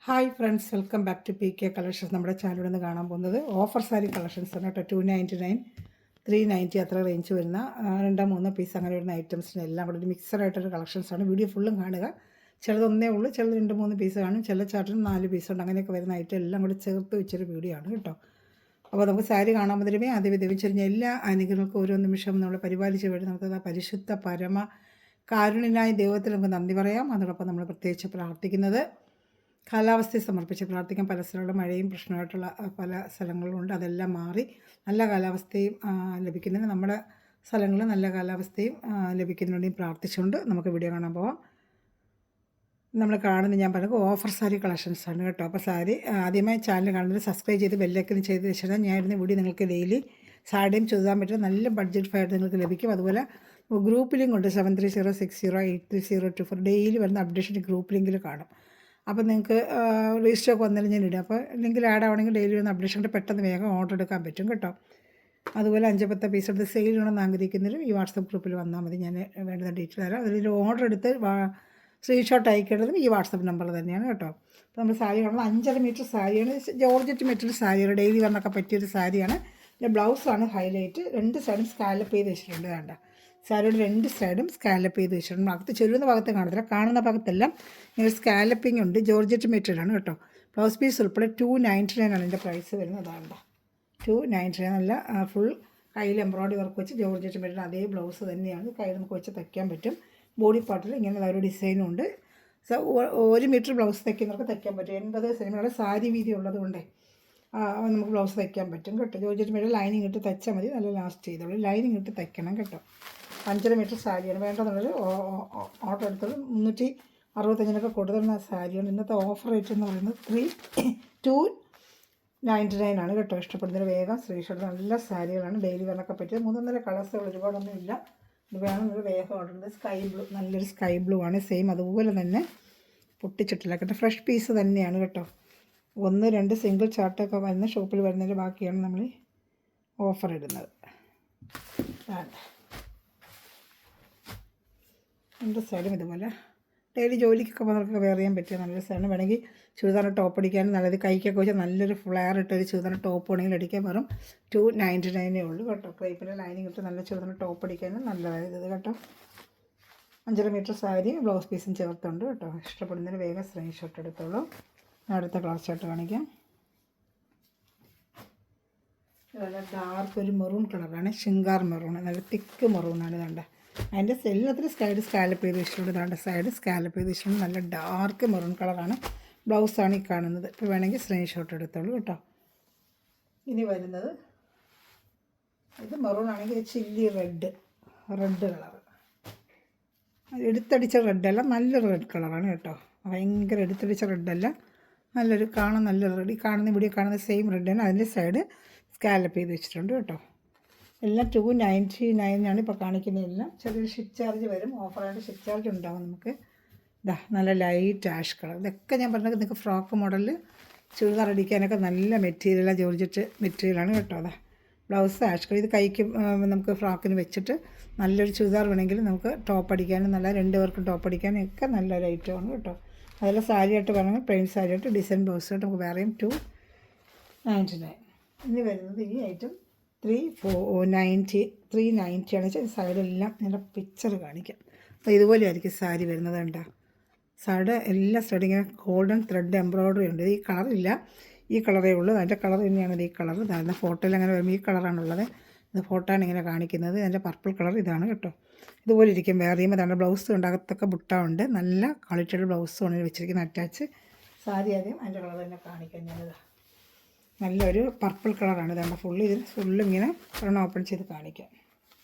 Hi friends, welcome back to P K collections. നമ്മുടെ ചാനലിൽ നിന്ന് കാണാൻ പോകുന്നത് ഓഫർ സാരി കളക്ഷൻസ് ആണ് കേട്ടോ. 299, 390 അത്ര റേഞ്ച് വരുന്ന രണ്ടോ മൂന്നോ പീസ് അങ്ങനെ വരുന്ന ഐറ്റംസിന് എല്ലാം കൂടെ ഒരു മിക്സഡായിട്ടൊരു കളക്ഷൻസാണ്. വീഡിയോ ഫുള്ളും കാണുക. ചിലതൊന്നേ ഉള്ളൂ, ചിലത് 2-3 പീസ് കാണും, ചില ചാർട്ടിന് 4 പീസുണ്ട്. അങ്ങനെയൊക്കെ വരുന്ന ഐറ്റം എല്ലാം കൂടി ചേർത്ത് വെച്ചൊരു വീഡിയോ ആണ് കേട്ടോ. അപ്പോൾ നമുക്ക് സാരി കാണാൻ മുതലുമേ ആദ്യം ലഭിച്ചിരുന്ന എല്ലാ അനുഗ്രഹങ്ങൾക്കും ഓരോ നിമിഷം നമ്മൾ പരിപാലിച്ച് വേണ്ടി നമുക്ക് പരിശുദ്ധ പരമ കാരുണ്യനായ ദൈവത്തിൽ നമുക്ക് നന്ദി പറയാം. അതോടൊപ്പം നമ്മൾ പ്രത്യേകിച്ച് പ്രാർത്ഥിക്കുന്നത് കാലാവസ്ഥയെ സമർപ്പിച്ച് പ്രാർത്ഥിക്കാൻ. പല സ്ഥലങ്ങളിലും മഴയും പ്രശ്നമായിട്ടുള്ള പല സ്ഥലങ്ങളുണ്ട്. അതെല്ലാം മാറി നല്ല കാലാവസ്ഥയും ലഭിക്കുന്നതിന് നമ്മുടെ സ്ഥലങ്ങളിൽ നല്ല കാലാവസ്ഥയും ലഭിക്കുന്നതിനും പ്രാർത്ഥിച്ചുകൊണ്ട് നമുക്ക് വീഡിയോ കാണാൻ പോവാം. നമ്മൾ കാണുന്നത് ഞാൻ പറഞ്ഞത് ഓഫർ സാരി കളക്ഷൻസാണ് കേട്ടോ. അപ്പോൾ സാരി ആദ്യമായി ചാനൽ കാണുന്നത് സബ്സ്ക്രൈബ് ചെയ്ത് ബെല്ലൈക്കൻ ചെയ്ത് വെച്ചാൽ ഞാൻ ഇരുന്ന വീഡിയോ നിങ്ങൾക്ക് ഡെയിലി സാരിയും ചുതാൻ പറ്റുന്ന നല്ല ബഡ്ജറ്റ് ഫെയർ നിങ്ങൾക്ക് ലഭിക്കും. അതുപോലെ ഗ്രൂപ്പ് ലിങ്ക് ഉണ്ട് 7306083024. ഡെയിലി വരുന്ന അപ്ഡേഷൻ ഗ്രൂപ്പ് ലിങ്കിൽ കാണും. അപ്പോൾ നിങ്ങൾക്ക് രജിസ്റ്ററൊക്കെ വന്നാലും ഞാൻ ഇടും. അപ്പോൾ ലിങ്കിൽ ആഡ് ആവണമെങ്കിൽ ഡെയിലി വരുന്ന അപ്ഡേഷൻ പെട്ടെന്ന് വേഗം ഓർഡർ എടുക്കാൻ പറ്റും കേട്ടോ. അതുപോലെ 5-10 പീസ് എടുത്ത് സെയിൽ ചെയ്യണമെന്ന് ആഗ്രഹിക്കുന്നവരും ഈ വാട്സപ്പ് ഗ്രൂപ്പിൽ വന്നാൽ മതി. ഞാൻ വേണ്ടുന്ന ഡീറ്റെയിൽ തരാം. അതിൽ ഓർഡർ എടുത്ത് സ്ക്രീൻഷോട്ട് അയക്കേണ്ടതും ഈ വാട്സപ്പ് നമ്പർ തന്നെയാണ് കേട്ടോ. അപ്പോൾ നമ്മൾ സാരി കാണുമ്പോൾ 5.5 മീറ്റർ സാരിയാണ്. ജോർജറ്റ് മെറ്റീരിയൽ സാരിയാണ്. ഡെയിലി വന്നൊക്കെ പറ്റിയൊരു സാരിയാണ്. പിന്നെ ബ്ലൗസാണ് ഹൈലൈറ്റ്. 2 സൈഡും സ്കാലപ്പ് ചെയ്ത് വെച്ചിട്ടുണ്ട്. വേണ്ട സാരിയുടെ 2 സൈഡും സ്കാലപ്പ് ചെയ്ത് വെച്ചിട്ടുണ്ട്. അകത്ത് ചെല്ലുന്ന ഭാഗത്ത് കാണത്തില്ല, കാണുന്ന ഭാഗത്തെല്ലാം ഇങ്ങനെ സ്കാലപ്പിംഗ് ഉണ്ട്. ജോർജറ്റ് മെറ്റീരിയലാണ് കേട്ടോ. ബ്ലൗസ് പീസ് ഉൾപ്പെടെ 299 ആണ് ഇതിൻ്റെ പ്രൈസ് വരുന്നത്. അതാണ്ട 299 നല്ല ഫുൾ കയ്യിൽ എംബ്രോയിഡറി വർക്ക് വെച്ച് ജോർജറ്റ് മെറ്റീരിയൽ അതേ ബ്ലൗസ് തന്നെയാണ്. കയ്യിൽ നമുക്ക് വെച്ച് തയ്ക്കാൻ പറ്റും. ബോഡി പാർട്ടിൽ ഇങ്ങനെ ഒരു ഡിസൈനും ഉണ്ട്. 1 മീറ്റർ ബ്ലൗസ് തയ്ക്കുന്നവർക്ക് തയ്ക്കാൻ പറ്റും. 80 സെൻറ്റിമീറ്റർ സാരി വീതി ഉള്ളത് കൊണ്ടേ നമുക്ക് ബ്ലൗസ് തയ്ക്കാൻ പറ്റും കേട്ടോ. ജോർജറ്റ് മെറ്റീരിയൽ ലൈനിങ് ഇട്ട് തയ്ച്ചാൽ മതി. നല്ല ലാസ്റ്റ് ചെയ്തോളൂ. ലൈനിങ് ഇട്ട് തയ്ക്കണം കേട്ടോ. 5.5 മീറ്റർ സാരിയാണ് വേണ്ടതെന്നുള്ളത്. ഓർഡർ എടുത്തത് 365 കൊടുത്തുന്ന സാരിയാണ്. ഇന്നത്തെ ഓഫർ റേറ്റ് എന്ന് പറയുന്നത് 299 ആണ് കേട്ടോ. ഇഷ്ടപ്പെടുന്നതിന് വേഗം സ്ക്രീൻഷോട്ട്. നല്ല സാരികളാണ്. ഡെയിലി വെള്ളൊക്കെ പറ്റിയത്. 3-4 കളേഴ്സുകൾ ഒരുപാടൊന്നും ഇല്ല. ഇത് വേണമെന്നൊരു വേഗം ഓർഡർ ചെയ്തത്. സ്കൈ ബ്ലൂ, നല്ലൊരു സ്കൈ ബ്ലൂ ആണ്. സെയിം അതുപോലെ തന്നെ പൊട്ടിച്ചിട്ടില്ല കേട്ടോ. ഫ്രഷ് പീസ് തന്നെയാണ് കേട്ടോ. 1-2 സിംഗിൾ ചാർട്ടൊക്കെ വരുന്ന ഷോപ്പിൽ വരുന്നതിൻ്റെ ബാക്കിയാണ് നമ്മൾ ഓഫർ ഇടുന്നത്. രണ്ട് സൈഡും ഇതുപോലെ ഡെയിലി ജോലിക്കൊക്കെ പോകുന്നവർക്ക് വെയർ ചെയ്യാൻ പറ്റിയ നല്ലൊരു സൈഡ്. വേണമെങ്കിൽ ചുരിദാർ ടോപ്പ് അടിക്കാനും നല്ലത്. കൈക്കൊക്കെ വെച്ചാൽ നല്ലൊരു ഫ്ലെയർ ഇട്ടൊരു ചുരിദാർ ടോപ്പ് വേണമെങ്കിൽ അടിക്കാൻ വെറും 299 ഉള്ളൂ കേട്ടോ. ക്രേപ്പിൻ്റെ ലൈനിങ് ഇട്ട് നല്ല ചുരിദാർ ടോപ്പ് അടിക്കാനും നല്ലതായത് ഇത് കേട്ടോ. 5.5 മീറ്റർ സാരി ബ്ലൗസ് പീസും ചേർത്തുണ്ട് കേട്ടോ. ഇഷ്ടപ്പെടുന്നതിന് വേഗം സ്ക്രീൻഷോട്ട് എടുത്തോളൂ. അടുത്ത കളർ ഷർട്ട് കാണിക്കാം. നല്ല ഡാർക്ക് ഒരു മെറൂൺ കളറാണ്. ശിങ്കാർ മെറൂൺ, നല്ല തിക്ക് മെറൂണാണ്. ഇതാണ്ട് അതിൻ്റെ എല്ലാത്തിലും സൈഡ് സ്കാലപ്പ് ചെയ്ത് വെച്ചിട്ടുണ്ട്. ഇതാണ്ട് സൈഡ് സ്കാലപ്പ് ചെയ്ത് വെച്ചിട്ടുണ്ട്. നല്ല ഡാർക്ക് മെറൂൺ കളറാണ്. ബ്ലൗസാണ് ഈ കാണുന്നത്. ഇപ്പോൾ വേണമെങ്കിൽ സ്ക്രീൻഷോട്ട് എടുത്തോളൂ കേട്ടോ. ഇനി വരുന്നത് ഇത് മെറൂൺ ആണെങ്കിൽ ചില്ലി റെഡ് കളർ. എടുത്തടിച്ച റെഡല്ല, നല്ലൊരു റെഡ് കളറാണ് കേട്ടോ. ഭയങ്കര എടുത്തടിച്ച റെഡല്ല, നല്ലൊരു കാണാൻ നല്ലൊരു റെഡ്. ഈ കാണുന്ന വീഡിയോ കാണുന്ന സെയിം റെഡാണ്. അതിൻ്റെ സൈഡ് സ്കാലപ്പ് ചെയ്ത് വെച്ചിട്ടുണ്ട് കേട്ടോ. എല്ലാം 299 ആണ് ഇപ്പോൾ കാണിക്കുന്നതെല്ലാം. ചെറിയൊരു ഷിപ്പ് ചാർജ് വരും. ഓഫറായിട്ട് ഷിപ്പ് ചാർജ് ഉണ്ടാകും നമുക്ക്. ഇതാ നല്ല ലൈറ്റ് ആഷ് കളർ. ഇതൊക്കെ ഞാൻ പറഞ്ഞത് നിങ്ങൾക്ക് ഫ്രോക്ക് മോഡലിൽ ചുരിദാർ അടിക്കാനൊക്കെ നല്ല മെറ്റീരിയലാണ്. ജോർജറ്റ് മെറ്റീരിയലാണ് കേട്ടോ. അതാ ബ്ലൗസ് ആഷ് കളർ. ഇത് കൈക്ക് നമുക്ക് ഫ്രോക്കിന് വെച്ചിട്ട് നല്ലൊരു ചുരിദാർ വേണമെങ്കിൽ നമുക്ക് ടോപ്പ് അടിക്കാനും നല്ല 2 പേർക്കും ടോപ്പ് അടിക്കാനും ഒക്കെ നല്ലൊരു ഐറ്റമാണ് കേട്ടോ. അതെല്ലാം സാരിയായിട്ട് വേണമെങ്കിൽ പ്ലെയിൻ സാരിയായിട്ട് ഡിസൈൻ ബ്ലൗസായിട്ട് നമുക്ക് വേറെയും 299. ഇനി വരുന്നത് ഈ ഐറ്റം 390 ആണ്. സൈഡെല്ലാം എൻ്റെ പിക്ചർ കാണിക്കാം. അപ്പോൾ ഇതുപോലെ ആയിരിക്കും സാരി വരുന്നത്. കണ്ടോ, സൈഡ് എല്ലാ സൈഡും ഇങ്ങനെ ഗോൾഡൻ ത്രെഡ് എംബ്രോയ്ഡറി ഉണ്ട്. ഈ കളറില്ല, ഈ കളറേ ഉള്ളൂ. അതിൻ്റെ കളർ തന്നെയാണ് ഈ കളർ. അതായത് ഫോട്ടോയിൽ അങ്ങനെ വരുമ്പോൾ ഈ കളറാണുള്ളത്. ഇത് ഫോട്ടോയാണ് ഇങ്ങനെ കാണിക്കുന്നത്. അതിൻ്റെ പർപ്പിൾ കളർ ഇതാണ് കേട്ടോ. ഇതുപോലെ ഇരിക്കും വേറെ ചെയ്യുമ്പോൾ. അതാണ് ബ്ലൗസ് ഉണ്ടാകത്തൊക്കെ ബുട്ട ഉണ്ട്. നല്ല ക്വാളിറ്റിയുള്ള ബ്ലൗസുമാണ് വെച്ചിരിക്കുന്നത് അറ്റാച്ച്. സാരി ആദ്യം അതിൻ്റെ കളർ തന്നെ കാണിക്കാം ഞാനിത്. നല്ലൊരു പർപ്പിൾ കളറാണ്. ഇതാണ് ഫുള്ളും ഇങ്ങനെ ഒരെണ്ണം ഓപ്പൺ ചെയ്ത് കാണിക്കാം.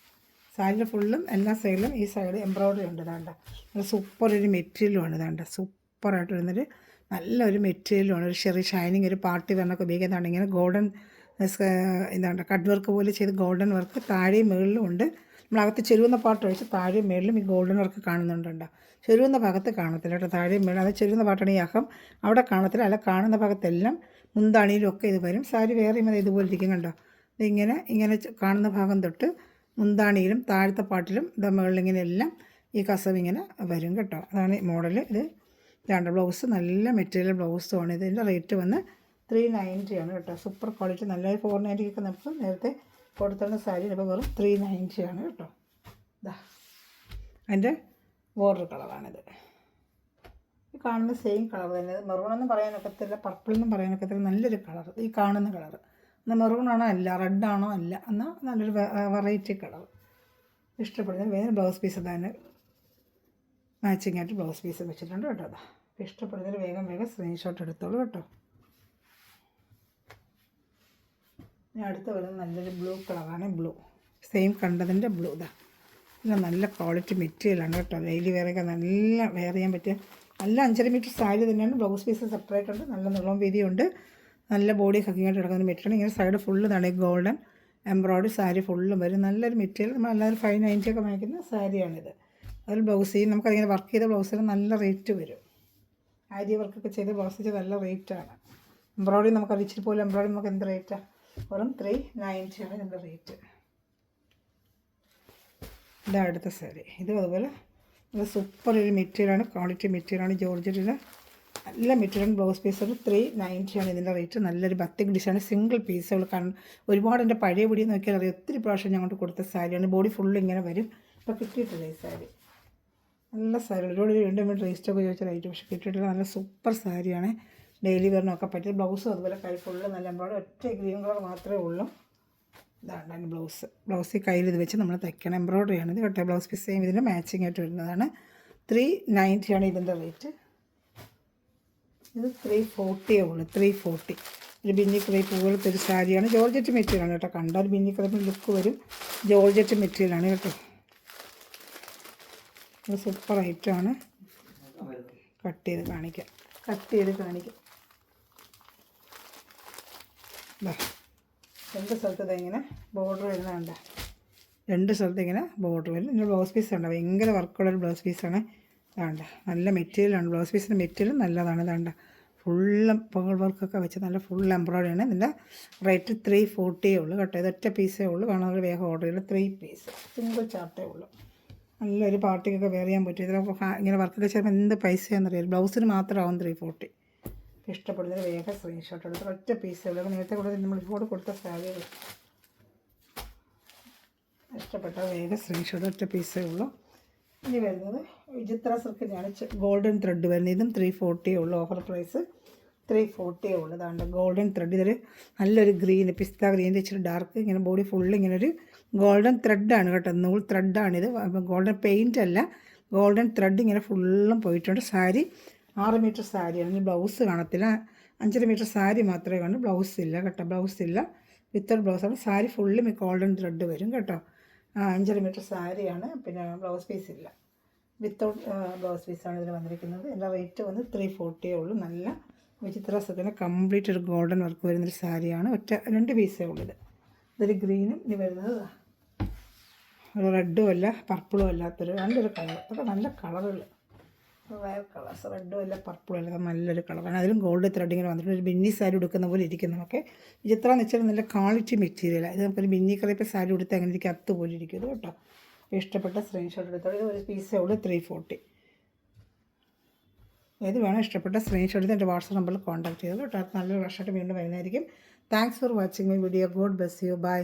സാരിയുടെ ഫുള്ളും എല്ലാ സൈഡിലും ഈ സൈഡ് എംബ്രോയ്ഡറി ഉണ്ട്. ഇതാണ്ട നല്ല സൂപ്പർ ഒരു മെറ്റീരിയലുമാണ്. ഇതാണ്ട സൂപ്പറായിട്ട് വരുന്നൊരു നല്ലൊരു മെറ്റീരിയലുമാണ്. ഒരു ചെറിയ ഷൈനിങ് ഒരു പാർട്ടി വെണ്ണൊക്കെ ഉപയോഗിക്കുന്നതാണ്. ഇങ്ങനെ ഗോൾഡൻ ഇതാണ്ട് കട്ട് വർക്ക് പോലെ ചെയ്ത് ഗോൾഡൻ വർക്ക് താഴെയും മുകളിലും ഉണ്ട്. നമ്മളകത്ത് ചെരുവുന്ന പാട്ട് ഒഴിച്ച് താഴെയും മുകളിലും ഈ ഗോൾഡൻ വർക്ക് കാണുന്നുണ്ടോ. ചെരുവുന്ന ഭാഗത്ത് കാണത്തില്ല കേട്ടോ. താഴെയും മുകളിൽ അത് ചെരുവുന്ന പാട്ടാണ് ഈ അകം. അവിടെ കാണത്തില്ല. അല്ല കാണുന്ന ഭാഗത്തെല്ലാം മുന്താണിയിലും ഒക്കെ ഇത് വരും. സാരി വേറെ ഇതുപോലെ ഇരിക്കും കണ്ടോ. ഇങ്ങനെ കാണുന്ന ഭാഗം തൊട്ട് മുന്താണിയിലും താഴത്തെ പാട്ടിലും മുകളിലിങ്ങനെ എല്ലാം ഈ കസവ് ഇങ്ങനെ വരും കേട്ടോ. അതാണ് മോഡൽ. ഇത് ഇതാണ് ബ്ലൗസ്, നല്ല മെറ്റീരിയൽ ബ്ലൗസുമാണ്. ഇതിൻ്റെ റേറ്റ് വന്ന് 390 ആണ് കേട്ടോ. സൂപ്പർ ക്വാളിറ്റി, നല്ല 490 നമുക്ക് നേരത്തെ കൊടുത്തുള്ള സാരി ഇപ്പോൾ വെറും 390 ആണ് കേട്ടോ. ഇതാ അതിൻ്റെ ബോർഡർ കളറാണിത്. ഈ കാണുന്ന സെയിം കളർ തന്നെ, മെറൂണെന്നും പറയാനൊക്കത്തില്ല, പർപ്പിളെന്നും പറയാനൊക്കത്തില്ല, നല്ലൊരു കളർ. ഈ കാണുന്ന കളർ എന്നാൽ മെറൂണാണോ അല്ല, റെഡാണോ അല്ല, എന്നാൽ നല്ലൊരു വെറൈറ്റി കളർ. ഇഷ്ടപ്പെടുന്ന വേറെ ബ്ലൗസ് പീസ് തന്നെ മാച്ചിങ് ആയിട്ട് ബ്ലൗസ് പീസ് വെച്ചിട്ടുണ്ട് കേട്ടോ. അതാ ഇഷ്ടപ്പെടുന്നതിൽ വേഗം സ്ക്രീൻഷോട്ട് എടുത്തോളൂ കേട്ടോ. ഇനി അടുത്ത് വരുന്നത് നല്ലൊരു ബ്ലൂ കളറാണ്. ബ്ലൂ സെയിം കണ്ടതിൻ്റെ ബ്ലൂ. ഇതാ ഇത് നല്ല ക്വാളിറ്റി മെറ്റീരിയലാണ് കേട്ടോ. ഡെയിലി വെയറൊക്കെ നല്ല വെയർ ചെയ്യാൻ പറ്റിയ നല്ല 5.5 മീറ്റർ സാരി തന്നെയാണ്. ബ്ലൗസ് പീസ് സെപ്പറേറ്റ് ഉണ്ട്, നല്ല നീളവും വീതിയുണ്ട്, നല്ല ബോഡി ഹക്കിങ്ങായിട്ട് കിടക്കുന്ന മെറ്റീരിയൽ. ഇങ്ങനെ സൈഡ് ഫുള്ള് തന്നെ ഗോൾഡൻ എംബ്രോയ്ഡറി സാരി ഫുള്ളും വരും. നല്ലൊരു മെറ്റീരിയൽ. നമ്മൾ എല്ലാവരും 590 ഒക്കെ വാങ്ങിക്കുന്ന സാരിയാണിത്. അതിൽ ബ്ലൗസ് ചെയ്യും, നമുക്കതിങ്ങനെ വർക്ക് ചെയ്ത ബ്ലൗസിന് നല്ല റേറ്റ് വരും. ആരി വർക്കൊക്കെ ചെയ്ത് ബ്ലൗസ് ചെയ്ത് നല്ല റേറ്റാണ്. എംബ്രോയ്ഡറി നമുക്ക് ഇച്ചിരി പോലെ എംബ്രോയ്ഡറി നമുക്ക് എന്ത് റേറ്റാണ്? വെറും 390 ആണ് ഇതിൻ്റെ റേറ്റ്. ഇതാ അടുത്ത സാരി. ഇതും അതുപോലെ നല്ല സൂപ്പർ ഒരു മെറ്റീരിയലാണ്, ക്വാളിറ്റി മെറ്റീരിയലാണ്. ജോർജറ്റിൻ്റെ നല്ല മെറ്റീരിയൽ. ബ്ലൗസ് പീസ് ഒരു 390 ആണ് ഇതിൻ്റെ റേറ്റ്. നല്ലൊരു ബത്തിക് ഡിഷാണ്, സിംഗിൾ പീസുകൾ. ഒരുപാട് എൻ്റെ പഴയ പൊടി നോക്കിയാൽ അറിയാം, ഒത്തിരി പ്രാവശ്യം ഞങ്ങൾക്ക് കൊടുത്ത സാരിയാണ്. ബോഡി ഫുള്ള് ഇങ്ങനെ വരും. ഇപ്പോൾ കിട്ടിയിട്ടില്ല ഈ സാരി. നല്ല സാരി, ഒരുപാട് 2 മിനിറ്റ് റേസ്റ്റൊക്കെ ചോദിച്ച റേറ്റ്, പക്ഷേ കിട്ടിയിട്ടില്ല. നല്ല സൂപ്പർ സാരിയാണ്, ഡെയിലി വെയറിനൊക്കെ പറ്റിയ. ബ്ലൗസും അതുപോലെ കൈ ഫുള്ള് നല്ല എംബ്രോയ്ഡറി, ഒറ്റ ഗ്രീൻ കളർ മാത്രമേ ഉള്ളൂ. ഇതാണ് അതിൻ്റെ ബ്ലൗസ് കയ്യിൽ ഇത് വെച്ച് നമ്മൾ തയ്ക്കണം. എംബ്രോയ്ഡറിയാണ് ഇത് കേട്ടോ. ബ്ലൗസ് പീസ് സെയിം ഇതിൻ്റെ മാച്ചിങ് ആയിട്ട് വരുന്നതാണ്. 390 ആണ് ഇതിൻ്റെ റേറ്റ്. ഇത് 340 ഉള്ളൂ. 340 ഒരു ബിന്നി ക്രേപ്പ് പോലത്തെ ഒരു സാരിയാണ്. ജോർജറ്റ് മെറ്റീരിയലാണ് കേട്ടോ. കണ്ടാൽ ബിന്നി ക്രേപ്പിന് ലുക്ക് വരും. ജോർജറ്റ് മെറ്റീരിയലാണ് കേട്ടോ. ഇത് സൂപ്പർ ഐറ്റമാണ്. കട്ട് ചെയ്ത് കാണിക്കാം. രണ്ട് സ്ഥലത്ത് ഇങ്ങനെ ബോർഡർ വരുന്നുണ്ട്. 2 സ്ഥലത്ത് ഇങ്ങനെ ബോർഡർ വരും. ഇതിൻ്റെ ബ്ലൗസ് പീസ് ഉണ്ട്, ഭയങ്കര വർക്കുള്ളൊരു ബ്ലൗസ് പീസാണ്. വേണ്ട നല്ല മെറ്റീരിയലാണ്. ബ്ലൗസ് പീസിൻ്റെ മെറ്റീരിയൽ നല്ലതാണ്. വേണ്ട ഫുള്ള് പേൾ വർക്കൊക്കെ വെച്ച് നല്ല ഫുൾ എംബ്രോയ്ഡറിയാണ്. ഇതിൻ്റെ റേറ്റ് 340 ഉള്ളൂ കേട്ടോ. ഇതൊറ്റ പീസേ ഉള്ളൂ. വേണമെങ്കിൽ വേഗം ഓർഡർ ചെയ്യില്ല. 3 പീസ് സിംഗിൾ ചാർട്ടേ ഉള്ളൂ. നല്ലൊരു പാർട്ടിക്കൊക്കെ വെയർ ചെയ്യാൻ പറ്റും. ഇതിലൊക്കെ ഇങ്ങനെ വർക്കൊക്കെ ചെയ്യുമ്പോൾ എന്ത് പൈസയാണെന്നറിയാം. ബ്ലൗസിന് മാത്രമാവും 340. ഇഷ്ടപ്പെടുന്നതിന് വേഗം സ്ക്രീൻഷോട്ട് എടുത്ത് ഒറ്റ പീസേ ഉള്ളൂ. നേരത്തെ കൂടെ നമ്മൾ ഇപ്പോൾ കൊടുത്ത സാരി ഇഷ്ടപ്പെട്ട വേഗം സ്ക്രീൻഷോട്ട്, ഒറ്റ പീസേ ഉള്ളൂ. ഇനി വരുന്നത് വിചിത്ര സിൽക്കിൻ്റെയാണ് ഗോൾഡൻ ത്രെഡ് വരുന്നത്. ഇതും 340 ഉള്ളൂ. ഓഫർ പ്രൈസ് 340 ഉള്ളൂ. ഇതാണ്ട് ഗോൾഡൻ ത്രെഡ്. ഇതൊരു നല്ലൊരു ഗ്രീൻ, പിസ്ത ഗ്രീൻ്റെ ഇച്ചിരി ഡാർക്ക്, ഇങ്ങനെ ബോഡി ഫുള്ള് ഇങ്ങനെ ഒരു ഗോൾഡൻ ത്രെഡാണ് കേട്ടോ. നൂൽ ത്രെഡാണിത്. ഗോൾഡൻ പെയിൻ്റ് അല്ല, ഗോൾഡൻ ത്രെഡ് ഇങ്ങനെ ഫുള്ളും പോയിട്ടുണ്ട്. സാരി 6 മീറ്റർ സാരിയാണ്. ഇനി ബ്ലൗസ് കാണത്തില്ല. 5.5 മീറ്റർ സാരി മാത്രമേ കാണൂ. ബ്ലൗസ് ഇല്ല കേട്ടോ. ബ്ലൗസ് ഇല്ല, വിത്തൗട്ട് ബ്ലൗസാണ്. സാരി ഫുള്ളും ഈ ഗോൾഡൻ ത്രെഡ് വരും കേട്ടോ. 5.5 മീറ്റർ സാരിയാണ്. പിന്നെ ബ്ലൗസ് പീസ് ഇല്ല, വിത്തൗട്ട് ബ്ലൗസ് പീസാണ് ഇതിൽ വന്നിരിക്കുന്നത്. എൻ്റെ റേറ്റ് വന്ന് 340 ഉള്ളൂ. നല്ല വിചിത്ര സിൽക്കിൻ്റെ കംപ്ലീറ്റ് ഒരു ഗോൾഡൻ വർക്ക് വരുന്നൊരു സാരിയാണ്. 2 പീസേ ഉള്ളൂ. ഇതൊരു ഗ്രീനും ഇനി വരുന്നത് ഒരു റെഡും അല്ല പർപ്പിളും അല്ലാത്തൊരു നല്ലൊരു കളർ. അതൊക്കെ നല്ല കളറുകൾ, റയർ കളേഴ്സ്. റെഡും അല്ല പർപ്പിളും അല്ല, നല്ലൊരു കളറാണ്. അതിലും ഗോൾഡ് ത്രെഡ് ഇങ്ങനെ വന്നിട്ട് ഒരു ബിന്നി സാരി ഉടുക്കുന്ന പോലെ ഇരിക്കും. നമുക്ക് വിചിത്ര എന്ന് വെച്ചാൽ നല്ല ക്വാളിറ്റി മെറ്റീരിയലാണ്. ഇത് നമുക്കൊരു ബിന്നി കളറിപ്പോൾ സാരി ഉടുത്ത് അങ്ങനെ ഇരിക്കും, അതുപോലെ ഇരിക്കും ഇത് കേട്ടോ. ഇഷ്ടപ്പെട്ട സ്ക്രീൻഷോട്ട് എടുത്തോളൂ. ഇത് ഒരു പീസേ ഉള്ളൂ. 340. ഏത് വേണം ഇഷ്ടപ്പെട്ട സ്ക്രീൻഷോട്ട് എടുത്ത് എൻ്റെ വാട്സപ്പ് നമ്പറിൽ കോൺടാക്ട് ചെയ്തോളൂ കേട്ടോ. നല്ലൊരു വർഷമായിട്ട് വീണ്ടും വരുന്നതായിരിക്കും. Thanks for watching my video. God bless you. By.